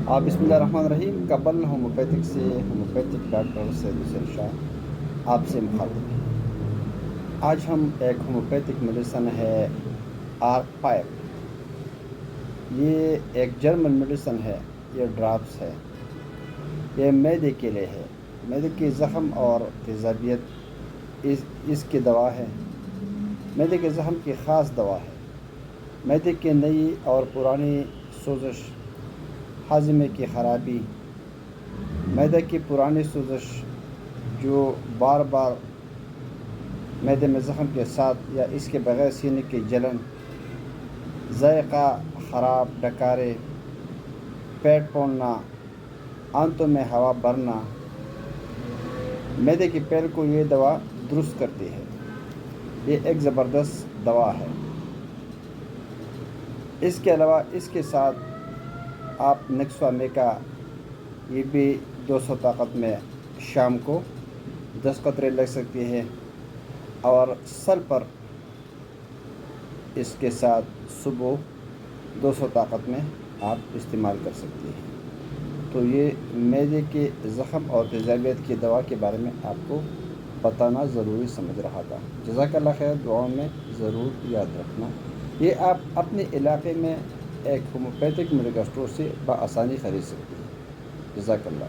بسم اللہ الرحمن الرحیم. قبل ہومیوپیتھک سے ہومیوپیتھک ڈاکٹر سید حسین شاہ آپ سے مخاطب ہیں. آج ہم ایک ہومیوپیتھک میڈیسن ہے آرک-5. یہ ایک جرمن میڈیسن ہے. یہ ڈراپس ہے. یہ معدے کے لیے ہے. معدے کے زخم اور تیزابیت اس کی دوا ہے. معدے کے زخم کی خاص دوا ہے. معدے کی نئی اور پرانی سوزش، ہاضمے کی خرابی، معدے کی پرانی سوزش جو بار بار معدے میں زخم کے ساتھ یا اس کے بغیر سینے کی جلن، ذائقہ خراب، ڈکارے، پیٹ پھولنا، آنتوں میں ہوا بھرنا، معدے کی پیل کو یہ دوا درست کرتی ہے. یہ ایک زبردست دوا ہے. اس کے علاوہ اس کے ساتھ آپ نکسوامے کا یہ بھی 200 طاقت میں شام کو 10 قطرے لگ سکتی ہے، اور سر پر اس کے ساتھ صبح 200 طاقت میں آپ استعمال کر سکتے ہیں. تو یہ معدے کے زخم اور تیزابیت کی دوا کے بارے میں آپ کو بتانا ضروری سمجھ رہا تھا. جزاک اللہ خیر. دعاؤں میں ضرور یاد رکھنا. یہ آپ اپنے علاقے میں ایک ہومیوپیتھک میڈیکل اسٹور سے بآسانی خرید سکتے ہیں. جزاک اللہ.